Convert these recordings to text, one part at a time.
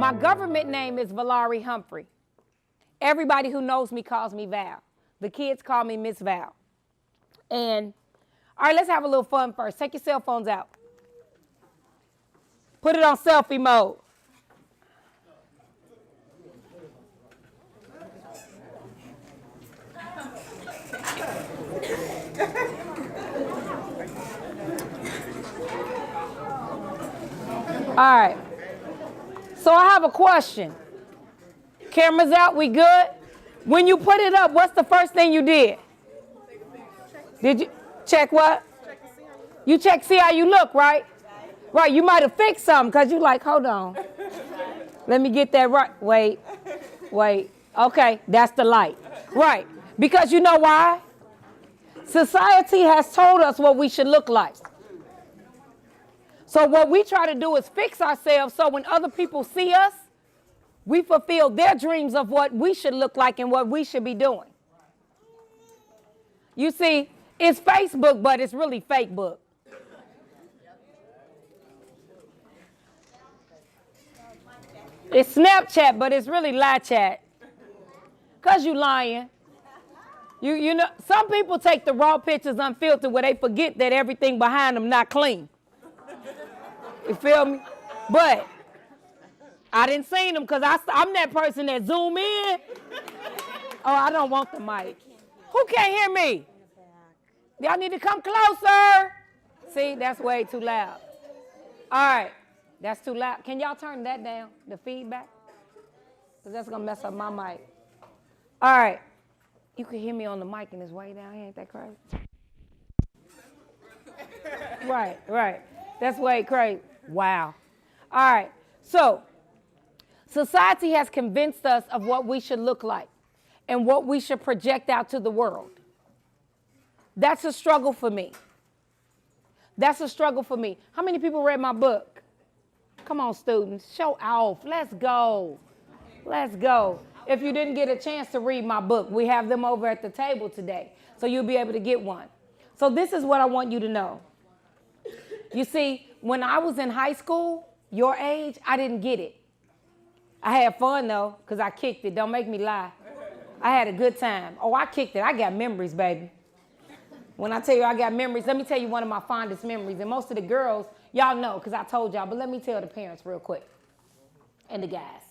My government name is VaLarie Humphrey. Everybody who knows me calls me Val. The kids call me Miss Val. And, all right, let's have a little fun first. Take your cell phones out. Put it on selfie mode. All right. So I have a question. Cameras out, we good? When you put it up, what's the first thing you did? Did you check what? You check see how you look, right? Right, you might have fixed something because you like, hold on. Let me get that right. Wait. Okay, that's the light. Right, because you know why? Society has told us what we should look like. So what we try to do is fix ourselves so when other people see us, we fulfill their dreams of what we should look like and what we should be doing. You see, it's Facebook, but it's really fake book. It's Snapchat, but it's really lie chat. Because you lying. You know, some people take the raw pictures unfiltered where they forget that everything behind them not clean. You feel me? But I didn't see them because I'm that person that zoom in. Oh, I don't want the mic. Who can't hear me? Y'all need to come closer. See, that's way too loud. All right, that's too loud. Can y'all turn that down, the feedback? Because that's going to mess up my mic. All right, you can hear me on the mic and it's way down here. Ain't that crazy? Right. That's way crazy. Wow. All right, so society has convinced us of what we should look like and what we should project out to the world. That's a struggle for me. How many people read my book? Come on, students, show off. Let's go. If you didn't get a chance to read my book, we have them over at the table today, so you'll be able to get one. So this is what I want you to know. You see, when I was in high school, your age, I didn't get it. I had fun, though, because I kicked it. Don't make me lie. I had a good time. Oh, I kicked it. I got memories, baby. When I tell you I got memories, let me tell you one of my fondest memories. And most of the girls, y'all know, because I told y'all, but let me tell the parents real quick and the guys.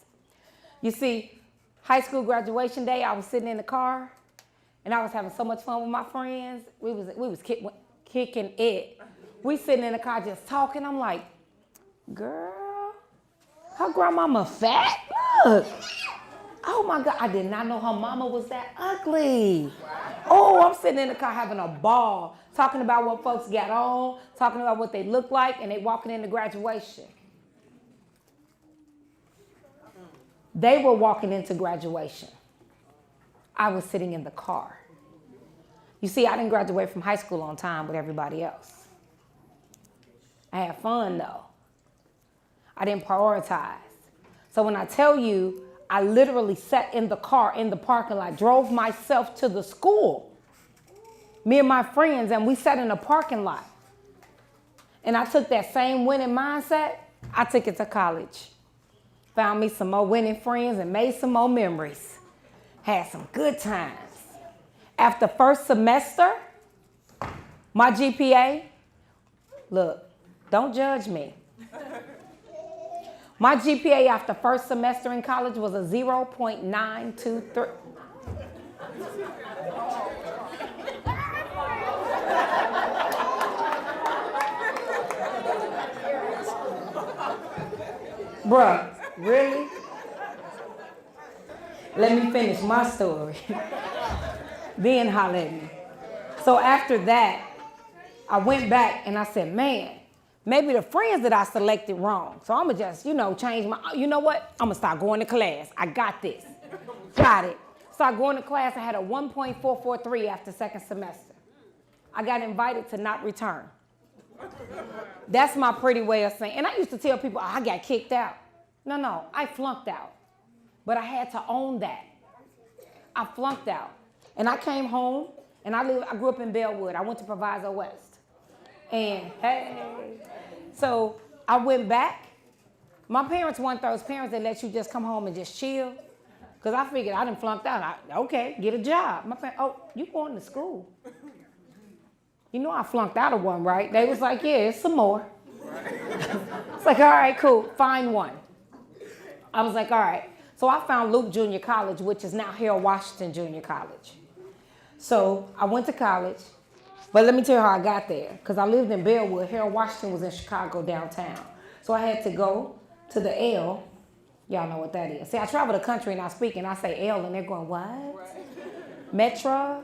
You see, high school graduation day, I was sitting in the car, and I was having so much fun with my friends. We was kicking it. We sitting in the car just talking. I'm like, girl, her grandmama fat? Look. Oh, my God. I did not know her mama was that ugly. Oh, I'm sitting in the car having a ball, talking about what folks got on, talking about what they look like, and they walking into graduation. They were walking into graduation. I was sitting in the car. You see, I didn't graduate from high school on time with everybody else. I had fun, though. I didn't prioritize. So when I tell you, I literally sat in the car in the parking lot, drove myself to the school, me and my friends, and we sat in the parking lot. And I took that same winning mindset, I took it to college. Found me some more winning friends and made some more memories. Had some good times. After first semester, my GPA, look, don't judge me. My GPA after first semester in college was a 0.923. Bruh, really? Let me finish my story. Then holler at me. So after that, I went back and I said, man, maybe the friends that I selected wrong. So I'm going to just, change my, you know what? I'm going to start going to class. I got this. Got it. Start going to class. I had a 1.443 after second semester. I got invited to not return. That's my pretty way of saying. And I used to tell people, I got kicked out. No, I flunked out. But I had to own that. I flunked out. And I came home, and I grew up in Bellwood. I went to Proviso West. And hey, so I went back, My parents weren't those parents that let you just come home and just chill. Because I figured I done flunked out. Okay, get a job. My parents, oh, you going to school. You know I flunked out of one, right? They was like, yeah, it's some more. It's like, all right, cool, find one. I was like, all right. So I found Luke Junior College, which is now Harold Washington Junior College. So I went to college, but let me tell you how I got there. Because I lived in Bellwood. Harold Washington was in Chicago downtown. So I had to go to the L. Y'all know what that is. See, I travel the country and I speak and I say L and they're going, what? Right. Metro?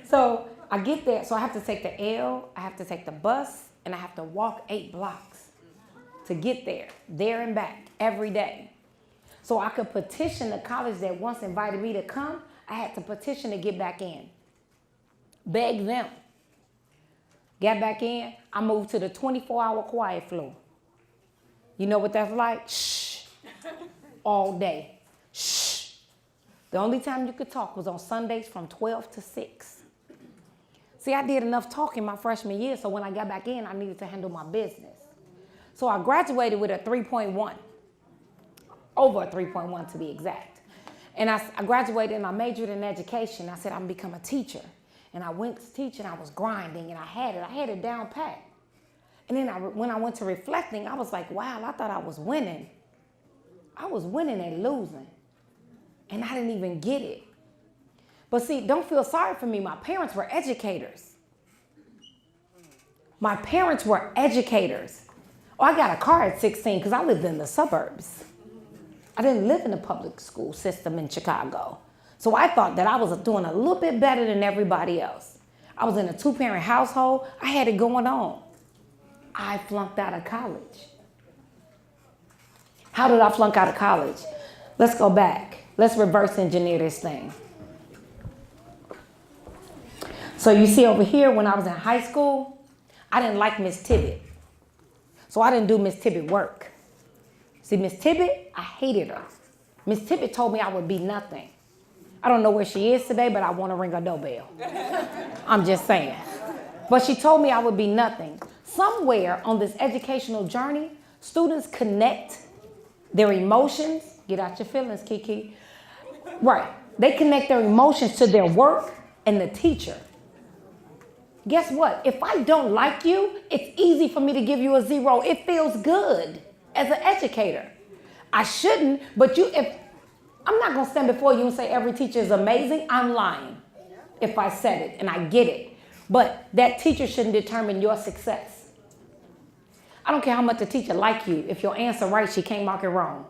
So I get there. So I have to take the L, I have to take the bus, and I have to walk 8 blocks to get there and back every day. So I could petition the college that once invited me to come. I had to petition to get back in. Beg them. Got back in. I moved to the 24-hour quiet floor. You know what that's like? Shh. All day. Shh. The only time you could talk was on Sundays from 12 to 6. See, I did enough talking my freshman year, so when I got back in, I needed to handle my business. So I graduated with a 3.1. Over a 3.1 to be exact. And I graduated and I majored in education. I said, I'm going to become a teacher. And I went to teach and I was grinding and I had it down pat. And then when I went to reflecting, I was like, wow, I thought I was winning. I was winning and losing. And I didn't even get it. But see, don't feel sorry for me. My parents were educators. My parents were educators. Oh, I got a car at 16 because I lived in the suburbs. I didn't live in the public school system in Chicago. So I thought that I was doing a little bit better than everybody else. I was in a 2-parent household. I had it going on. I flunked out of college. How did I flunk out of college? Let's go back. Let's reverse engineer this thing. So you see over here, when I was in high school, I didn't like Miss Tibbet. So I didn't do Miss Tibbet work. See, Miss Tibbet, I hated her. Miss Tibbet told me I would be nothing. I don't know where she is today, but I want to ring her doorbell. I'm just saying. But she told me I would be nothing. Somewhere on this educational journey, students connect their emotions. Get out your feelings, Kiki. Right. They connect their emotions to their work and the teacher. Guess what? If I don't like you, it's easy for me to give you a 0. It feels good. As an educator, I shouldn't, but I'm not going to stand before you and say every teacher is amazing. I'm lying if I said it, and I get it. But that teacher shouldn't determine your success. I don't care how much the teacher like you. If your answer right, she can't mark it wrong.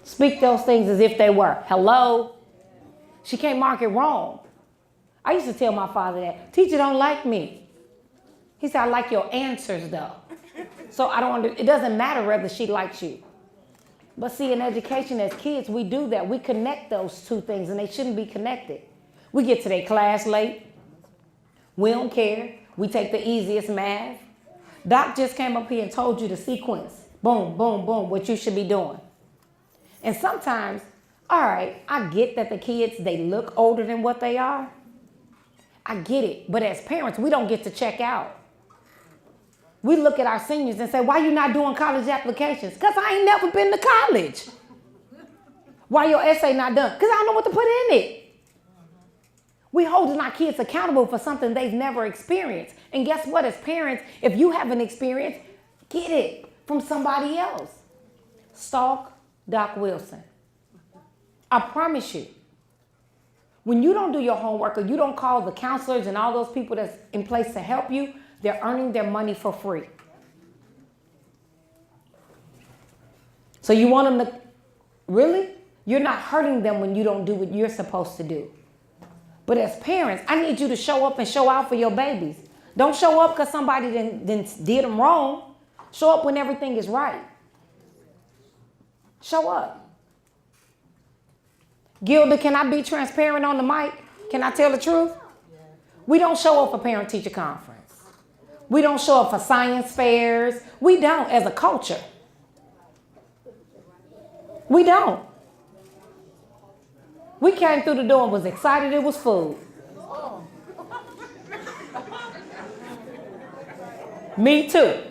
Speak those things as if they were. Hello? She can't mark it wrong. I used to tell my father that. Teacher don't like me. He said, I like your answers, though. So it doesn't matter whether she likes you. But see, in education as kids, we do that. We connect those two things, and they shouldn't be connected. We get to their class late. We don't care. We take the easiest math. Doc just came up here and told you the sequence. Boom, boom, boom, what you should be doing. And sometimes, all right, I get that the kids, they look older than what they are. I get it. But as parents, we don't get to check out. We look at our seniors and say, why you not doing college applications? Because I ain't never been to college. Why your essay not done? Because I don't know what to put in it. We holding our kids accountable for something they've never experienced. And guess what? As parents, if you haven't experienced, get it from somebody else. Stalk Doc Wilson. I promise you, when you don't do your homework or you don't call the counselors and all those people that's in place to help you, they're earning their money for free. So you want them to, really? You're not hurting them when you don't do what you're supposed to do. But as parents, I need you to show up and show out for your babies. Don't show up because somebody did them wrong. Show up when everything is right. Show up. Gilda, can I be transparent on the mic? Can I tell the truth? We don't show up for parent-teacher conference. We don't show up for science fairs. We don't as a culture. We don't. We came through the door and was excited it was food. Me too.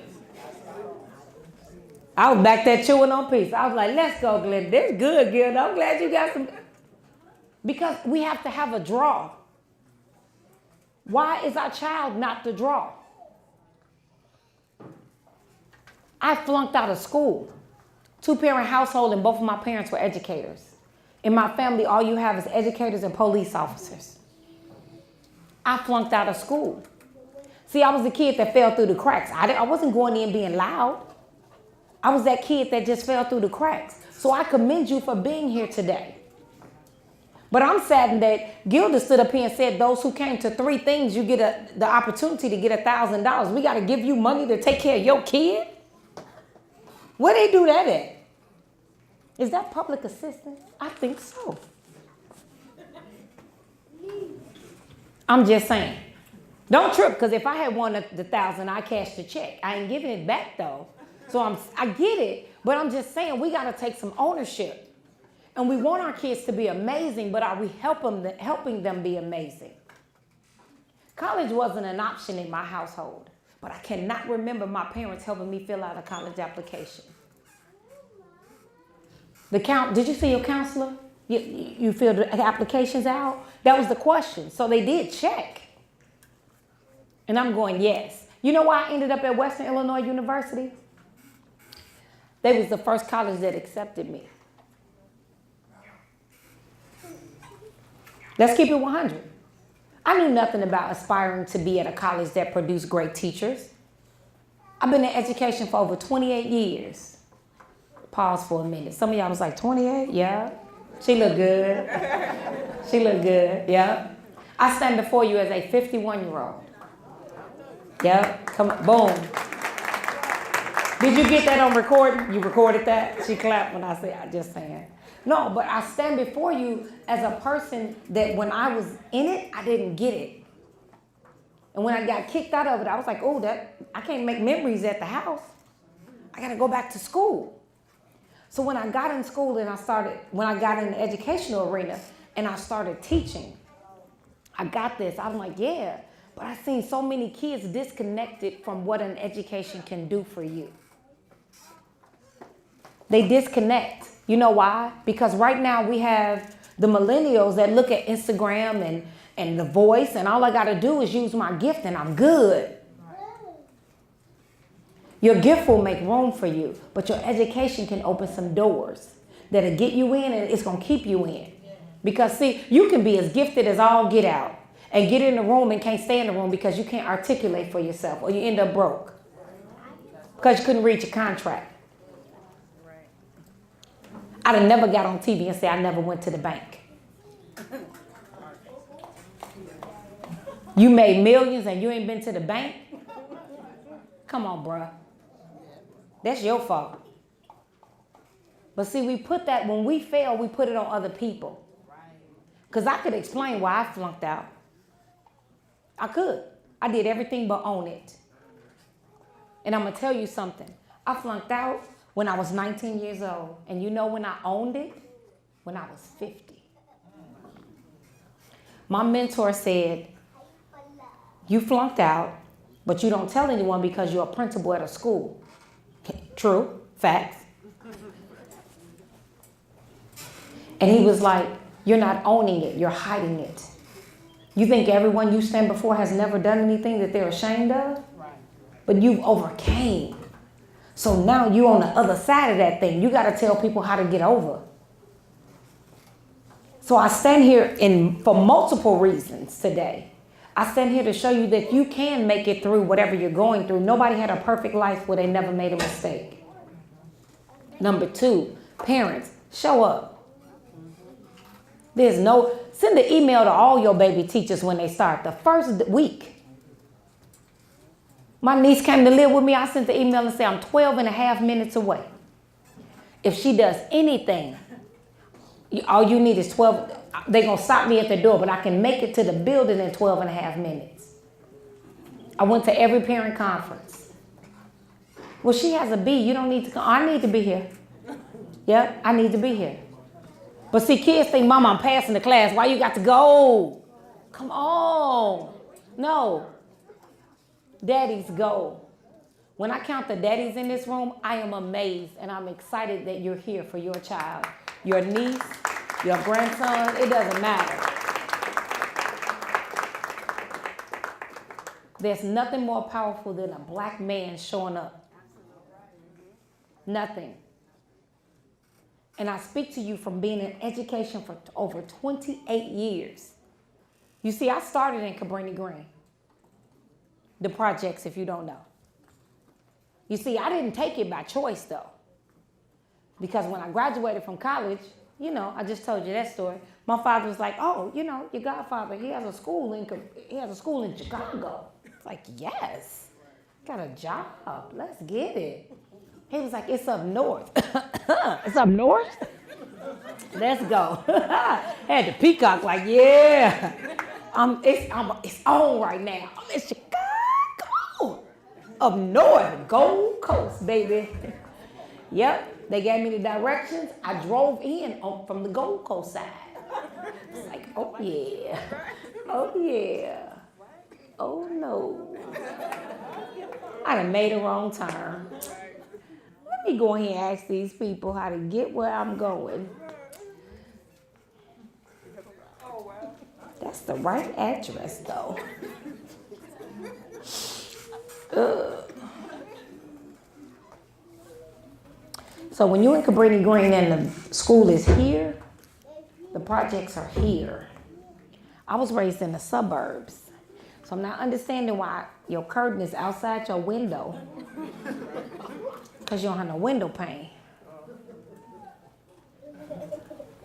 I was back there chewing on peace. I was like, let's go, Glenn. This is good, Gil. I'm glad you got some. Because we have to have a draw. Why is our child not the draw? I flunked out of school. 2-parent household and both of my parents were educators. In my family, all you have is educators and police officers. I flunked out of school. See, I was the kid that fell through the cracks. I wasn't going in being loud. I was that kid that just fell through the cracks. So I commend you for being here today. But I'm saddened that Gilda stood up here and said those who came to 3 things, you get the opportunity to get $1,000. We got to give you money to take care of your kid? Where they do that at? Is that public assistance? I think so. I'm just saying. Don't trip, because if I had won the $1,000, I cashed the check. I ain't giving it back though. So I get it, but I'm just saying we got to take some ownership. And we want our kids to be amazing, but are we helping them be amazing? College wasn't an option in my household, but I cannot remember my parents helping me fill out a college application. Did you see your counselor? You filled the applications out? That was the question. So they did check. And I'm going, yes. You know why I ended up at Western Illinois University? They was the first college that accepted me. Let's keep it 100. I knew nothing about aspiring to be at a college that produced great teachers. I've been in education for over 28 years. Pause for a minute. Some of y'all was like, 28? Yeah. She looked good. She looked good. Yeah. I stand before you as a 51-year-old. Yeah. Come on. Boom. Did you get that on recording? You recorded that? She clapped when I said, I just saying. No, but I stand before you as a person that when I was in it, I didn't get it. And when I got kicked out of it, I was like, oh, I can't make memories at the house. I got to go back to school. So when I got in school and when I got in the educational arena and I started teaching, I got this. I'm like, yeah, but I've seen so many kids disconnected from what an education can do for you. They disconnect. You know why? Because right now we have the millennials that look at Instagram and The Voice, and all I got to do is use my gift and I'm good. Your gift will make room for you, but your education can open some doors that'll get you in and it's going to keep you in. Because see, you can be as gifted as all get out and get in the room and can't stay in the room because you can't articulate for yourself or you end up broke because you couldn't read your contract. I'd have never got on TV and said I never went to the bank. You made millions and you ain't been to the bank? Come on, bruh. That's your fault. But see, we put that, when we fail, we put it on other people. Because I could explain why I flunked out. I could. I did everything but own it. And I'm going to tell you something. I flunked out when I was 19 years old. And you know when I owned it? When I was 50. My mentor said, you flunked out, but you don't tell anyone because you're a principal at a school. True. Facts. And he was like, you're not owning it. You're hiding it. You think everyone you stand before has never done anything that they're ashamed of? Right. But you've overcame. So now you're on the other side of that thing. You got to tell people how to get over. So I stand here for multiple reasons today. I stand here to show you that you can make it through whatever you're going through. Nobody had a perfect life where they never made a mistake. Number 2, parents, show up. Send an email to all your baby teachers when they start the first week. My niece came to live with me. I sent the email and said, I'm 12 and a half minutes away. If she does anything, all you need is 12. They're going to stop me at the door, but I can make it to the building in 12 and a half minutes. I went to every parent conference. Well, she has a B. You don't need to come. I need to be here. Yep, I need to be here. But see, kids think, Mama, I'm passing the class. Why you got to go? Come on. No. Daddies go. When I count the daddies in this room, I am amazed and I'm excited that you're here for your child, your niece, your grandson. It doesn't matter. There's nothing more powerful than a black man showing up. Nothing. And I speak to you from being in education for over 28 years. You see, I started in Cabrini Green. The projects, if you don't know. You see, I didn't take it by choice, though. Because when I graduated from college, you know, I just told you that story. My father was like, oh, you know, your godfather, he has a school in Chicago. It's like, yes, got a job. Let's get it. He was like, it's up north. It's up north? Let's go. Had the peacock like, yeah. It's on right now. I'm in Chicago. Up north, Gold Coast, baby. Yep, they gave me the directions. I drove in from the Gold Coast side. It's like, oh yeah. Oh yeah. Oh no. I done made a wrong turn. Let me go ahead and ask these people how to get where I'm going. That's the right address, though. So when you're in Cabrini Green and the school is here, the projects are here. I was raised in the suburbs. So I'm not understanding why your curtain is outside your window. Because you don't have no window pane.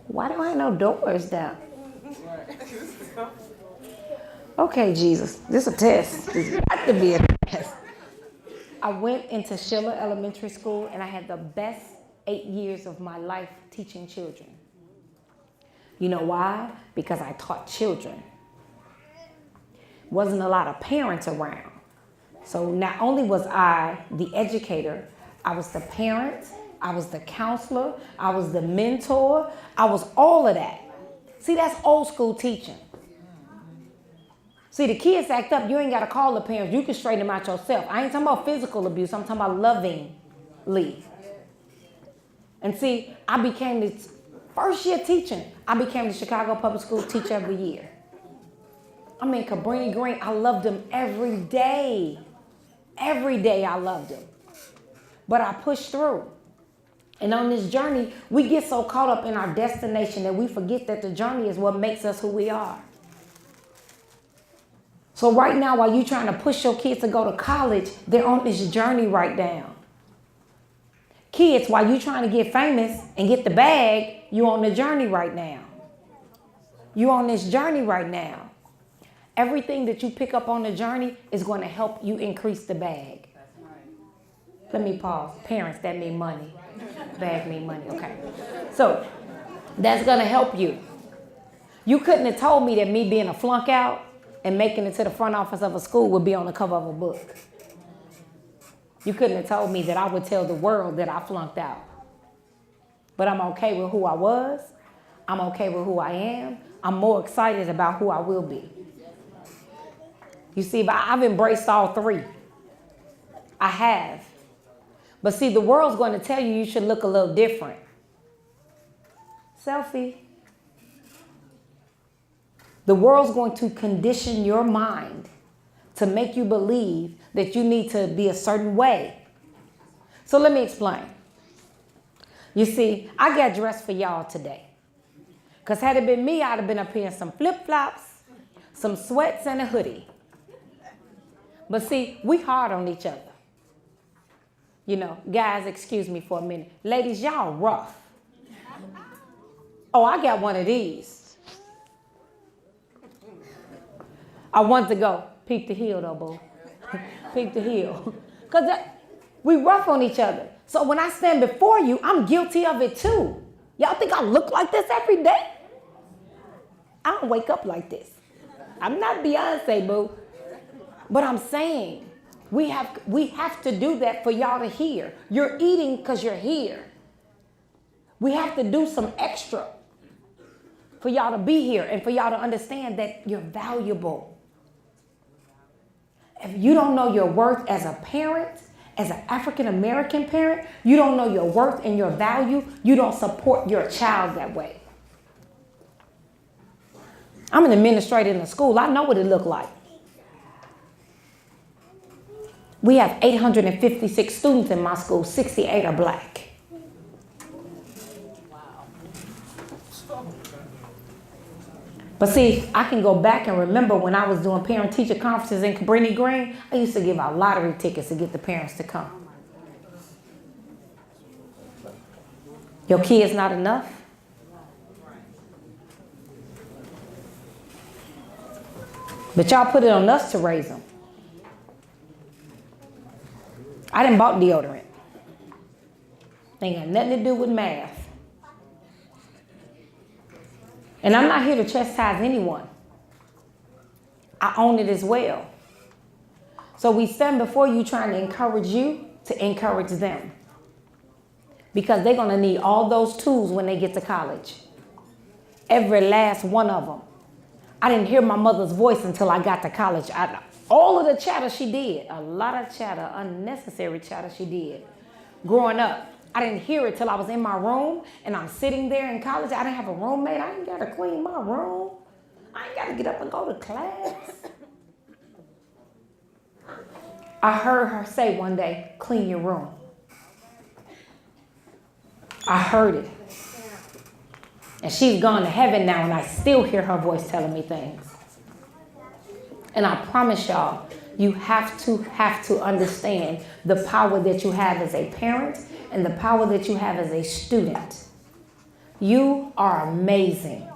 Why don't I have no doors down? Okay, Jesus, this is a test. This got to be a test. I went into Schiller Elementary School and I had the best 8 years of my life teaching children. You know why? Because I taught children. Wasn't a lot of parents around. So not only was I the educator, I was the parent, I was the counselor, I was the mentor, I was all of that. See, that's old school teaching. See, the kids act up, you ain't got to call the parents, you can straighten them out yourself. I ain't talking about physical abuse, I'm talking about lovingly. And see, I became this first year teaching, I became the Chicago Public School teacher of the year. I mean, Cabrini Green, I loved them every day. Every day I loved them. But I pushed through. And on this journey, we get so caught up in our destination that we forget that the journey is what makes us who we are. So right now, while you're trying to push your kids to go to college, they're on this journey right now. Kids, while you're trying to get famous and get the bag, you're on the journey right now. You're on this journey right now. Everything that you pick up on the journey is going to help you increase the bag. Let me pause. Parents, that mean money. Bag mean money. Okay. So that's going to help you. You couldn't have told me that me being a flunk out and making it to the front office of a school would be on the cover of a book. You couldn't have told me that I would tell the world that I flunked out. But I'm okay with who I was. I'm okay with who I am. I'm more excited about who I will be. You see, but I've embraced all three. I have. But see, the world's going to tell you should look a little different. Selfie. The world's going to condition your mind to make you believe that you need to be a certain way. So let me explain. You see, I got dressed for y'all today. Because had it been me, I'd have been up here in some flip-flops, some sweats, and a hoodie. But see, we hard on each other. You know, guys, excuse me for a minute. Ladies, y'all rough. Oh, I got one of these. I want to go, peep the heel though, boo. Peep the heel. Because we rough on each other. So when I stand before you, I'm guilty of it too. Y'all think I look like this every day? I don't wake up like this. I'm not Beyonce, boo. But I'm saying, we have to do that for y'all to hear. You're eating because you're here. We have to do some extra for y'all to be here and for y'all to understand that you're valuable. If you don't know your worth as a parent, As an African American parent, you don't know your worth and your value. You don't support your child that way. I'm an administrator in a school. I know what it looked like. We have 856 students in my school. 68 are black. But see, I can go back and remember when I was doing parent-teacher conferences in Cabrini Green, I used to give out lottery tickets to get the parents to come. Your kid's not enough? But y'all put it on us to raise them. I done bought deodorant. Ain't got nothing to do with math. And I'm not here to chastise anyone. I own it as well. So we stand before you trying to encourage you to encourage them. Because they're going to need all those tools when they get to college. Every last one of them. I didn't hear my mother's voice until I got to college. All of the chatter she did, a lot of chatter, unnecessary chatter she did. Growing up, I didn't hear it till I was in my room and I'm sitting there in college. I didn't have a roommate. I ain't got to clean my room. I ain't got to get up and go to class. I heard her say one day, clean your room. I heard it. And she's gone to heaven now and I still hear her voice telling me things. And I promise y'all, you have to understand the power that you have as a parent and the power that you have as a student. You are amazing.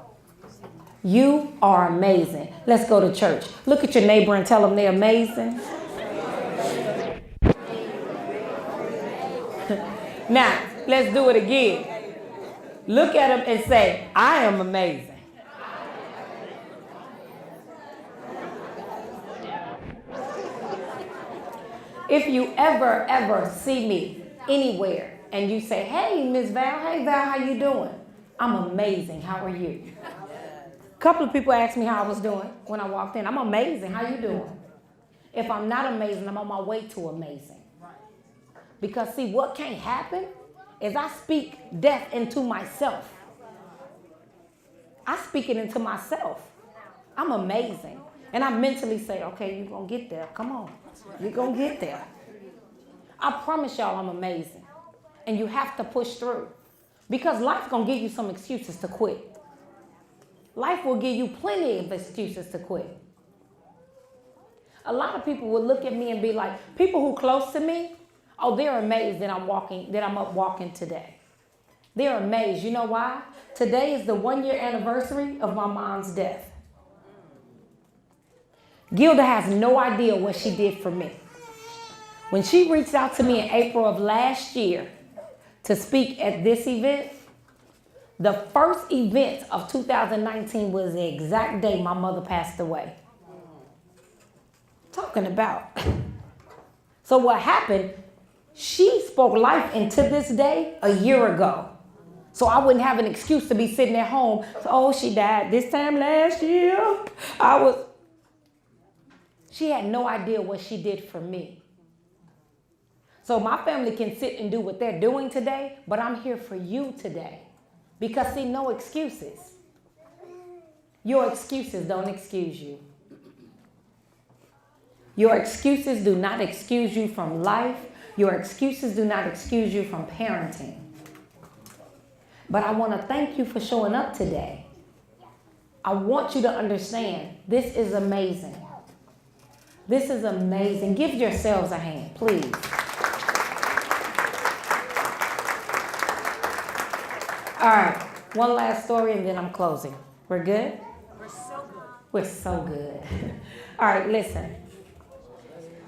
You are amazing. Let's go to church. Look at your neighbor and tell them they're amazing. Now, let's do it again. Look at them and say, I am amazing. If you ever see me anywhere and you say, hey, Miss Val, hey, Val, how you doing? I'm amazing. How are you? A couple of people asked me how I was doing when I walked in. I'm amazing. How you doing? If I'm not amazing, I'm on my way to amazing. Because see, what can't happen is I speak death into myself. I speak it into myself. I'm amazing. And I mentally say, okay, you're going to get there. Come on. You're going to get there. I promise y'all I'm amazing. And you have to push through. Because life's going to give you some excuses to quit. Life will give you plenty of excuses to quit. A lot of people will look at me and be like, people who close to me, oh, they're amazed that I'm up walking today. They're amazed. You know why? Today is the 1-year anniversary of my mom's death. Gilda has no idea what she did for me. When she reached out to me in April of last year to speak at this event, the first event of 2019 was the exact day my mother passed away. Talking about. So what happened, she spoke life into this day a year ago. So I wouldn't have an excuse to be sitting at home. So, oh, she died this time last year. She had no idea what she did for me. So my family can sit and do what they're doing today, but I'm here for you today. Because see, no excuses. Your excuses don't excuse you. Your excuses do not excuse you from life. Your excuses do not excuse you from parenting. But I want to thank you for showing up today. I want you to understand, this is amazing. This is amazing. Give yourselves a hand, please. All right, one last story and then I'm closing. We're good? We're so good. We're so good. All right, listen.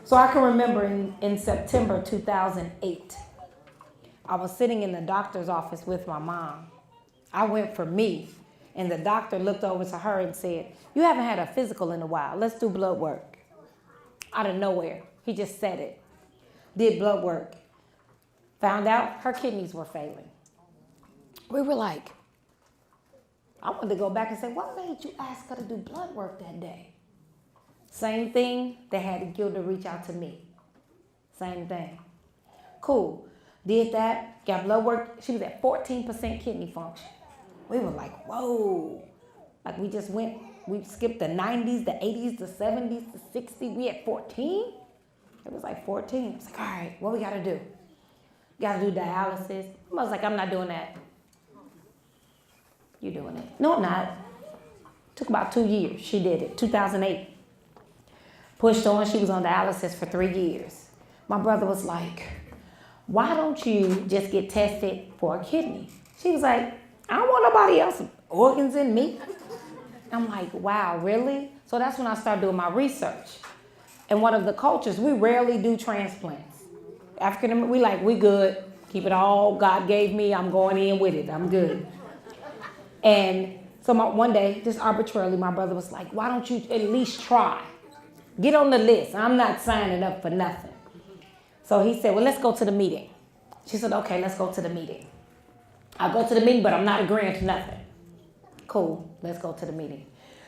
So I can remember in September 2008, I was sitting in the doctor's office with my mom. I went for me, and the doctor looked over to her and said, you haven't had a physical in a while. Let's do blood work. Out of nowhere. He just said it. Did blood work. Found out her kidneys were failing. We were like, I wanted to go back and say, what made you ask her to do blood work that day? Same thing, they had Gilda reach out to me. Same thing. Cool. Did that, got blood work. She was at 14% kidney function. We were like, whoa. Like we just went, we skipped the 90s, the 80s, the 70s, the 60s. We had 14? It was like 14. It's like, all right, what we got to do? Got to do dialysis. I was like, I'm not doing that. You doing it. No, I'm not. Took about 2 years. She did it, 2008. Pushed on, she was on dialysis for 3 years. My brother was like, why don't you just get tested for a kidney? She was like, I don't want nobody else's organs in me. I'm like, wow, really? So that's when I started doing my research. In one of the cultures, we rarely do transplants. African, we good. Keep it all God gave me. I'm going in with it. I'm good. And so one day, just arbitrarily, my brother was like, why don't you at least try? Get on the list. I'm not signing up for nothing. So he said, well, let's go to the meeting. She said, okay, let's go to the meeting. I'll go to the meeting, but I'm not agreeing to nothing. Cool, let's go to the meeting.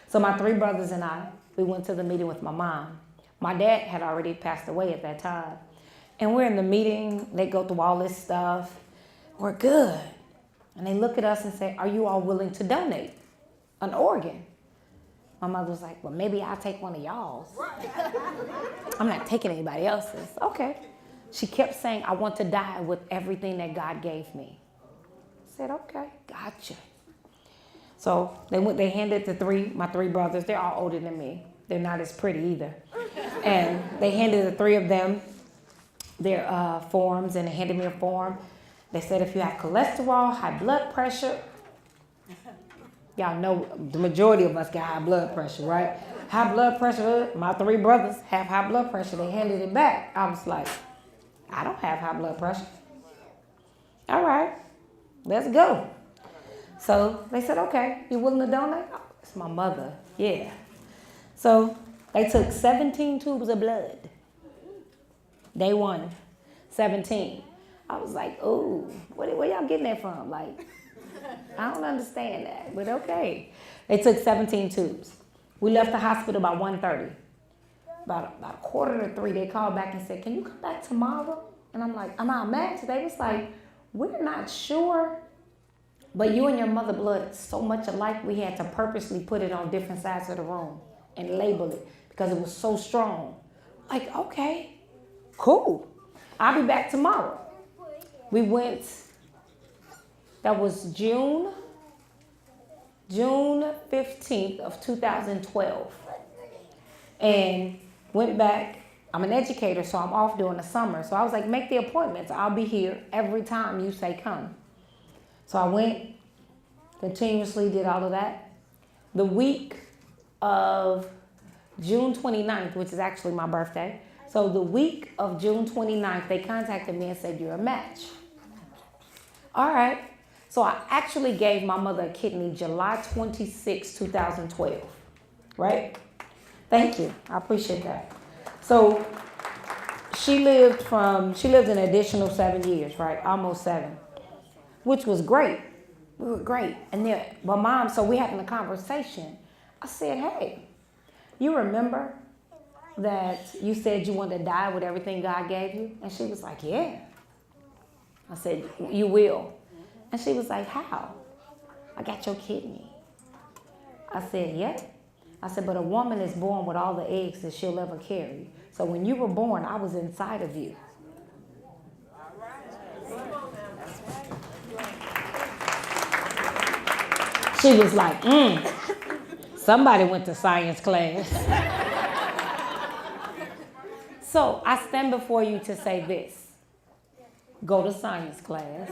So my 3 brothers and I, we went to the meeting with my mom. My dad had already passed away at that time. And we're in the meeting, they go through all this stuff. We're good. And they look at us and say, are you all willing to donate an organ? My mother was like, well, maybe I'll take one of y'all's. I'm not taking anybody else's. Okay. She kept saying, I want to die with everything that God gave me. I said, okay, gotcha. So they handed my 3 brothers, they're all older than me. They're not as pretty either. And they handed the 3 of them their forms, and they handed me a form. They said, if you have cholesterol, high blood pressure, y'all know the majority of us got high blood pressure, right? High blood pressure, my 3 brothers have high blood pressure. They handed it back. I was like, I don't have high blood pressure. All right, let's go. So they said, okay, you willing to donate? Oh, it's my mother, yeah. So they took 17 tubes of blood. Day 1, 17. I was like, ooh, where y'all getting that from? Like, I don't understand that, but okay. They took 17 tubes. We left the hospital by 1:30. About a 2:45, they called back and said, can you come back tomorrow? And I'm like, am I a match? They was like, we're not sure, but you and your mother blood is so much alike, we had to purposely put it on different sides of the room and label it because it was so strong. Like, okay, cool. I'll be back tomorrow. We went, that was June 15th of 2012. And went back. I'm an educator, so I'm off during the summer. So I was like, make the appointments. I'll be here every time you say come. So I went, continuously did all of that. The week of June 29th, which is actually my birthday. So the week of June 29th, they contacted me and said, you're a match. All right. So I actually gave my mother a kidney July 26, 2012. Right? Thank you. I appreciate that. So she lived an additional 7 years, right? Almost 7, which was great. We were great. And then my mom, so we having a conversation. I said, hey, you remember that you said you wanted to die with everything God gave you? And she was like, yeah. I said, you will. And she was like, how? I got your kidney. I said, yeah. I said, but a woman is born with all the eggs that she'll ever carry. So when you were born, I was inside of you. She was like, somebody went to science class. So I stand before you to say this. Go to science class.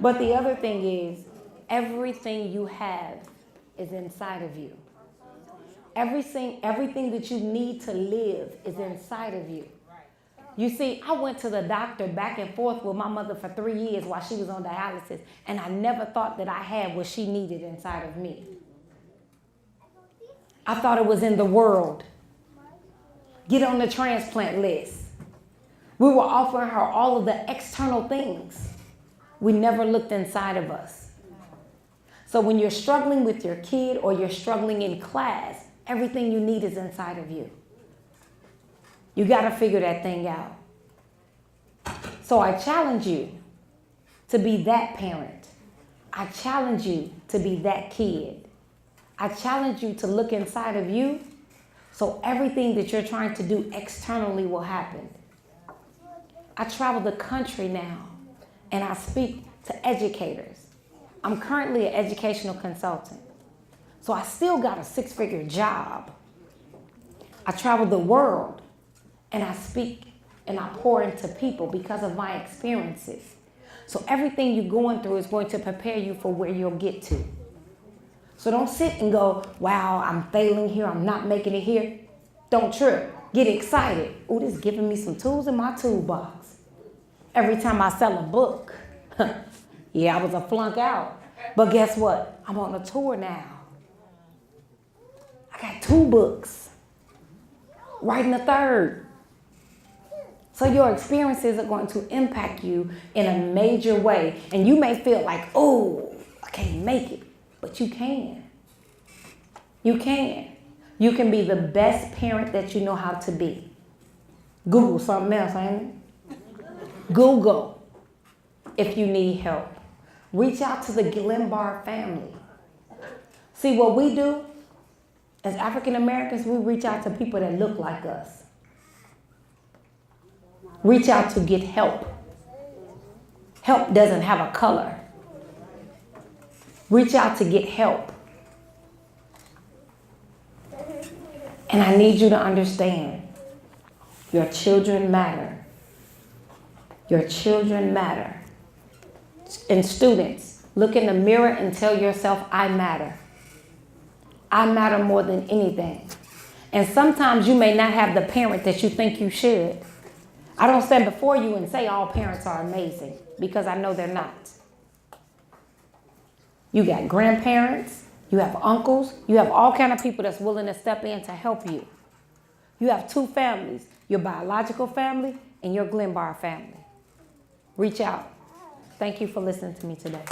But the other thing is, everything you have is inside of you. Everything that you need to live is inside of you. You see, I went to the doctor back and forth with my mother for 3 years while she was on dialysis, and I never thought that I had what she needed inside of me. I thought it was in the world. Get on the transplant list. We were offering her all of the external things. We never looked inside of us. So when you're struggling with your kid or you're struggling in class, everything you need is inside of you. You got to figure that thing out. So I challenge you to be that parent. I challenge you to be that kid. I challenge you to look inside of you so everything that you're trying to do externally will happen. I travel the country now and I speak to educators. I'm currently an educational consultant. So I still got a 6-figure job. I travel the world and I speak and I pour into people because of my experiences. So everything you're going through is going to prepare you for where you'll get to. So don't sit and go, wow, I'm failing here, I'm not making it here. Don't trip. Get excited. Oh, this is giving me some tools in my toolbox. Every time I sell a book, yeah, I was a flunk out. But guess what? I'm on a tour now. I got 2 books. Writing a 3rd. So your experiences are going to impact you in a major way. And you may feel like, oh, I can't make it. But you can. You can. You can be the best parent that you know how to be. Google something else, ain't it? Google if you need help. Reach out to the Glenbard family. See, what we do as African Americans, we reach out to people that look like us. Reach out to get help. Help doesn't have a color. Reach out to get help. And I need you to understand, your children matter. Your children matter. And students, look in the mirror and tell yourself, I matter. I matter more than anything. And sometimes you may not have the parent that you think you should. I don't stand before you and say all parents are amazing, because I know they're not. You got grandparents, you have uncles, you have all kind of people that's willing to step in to help you. You have 2 families, your biological family and your Glenbard family. Reach out. Thank you for listening to me today.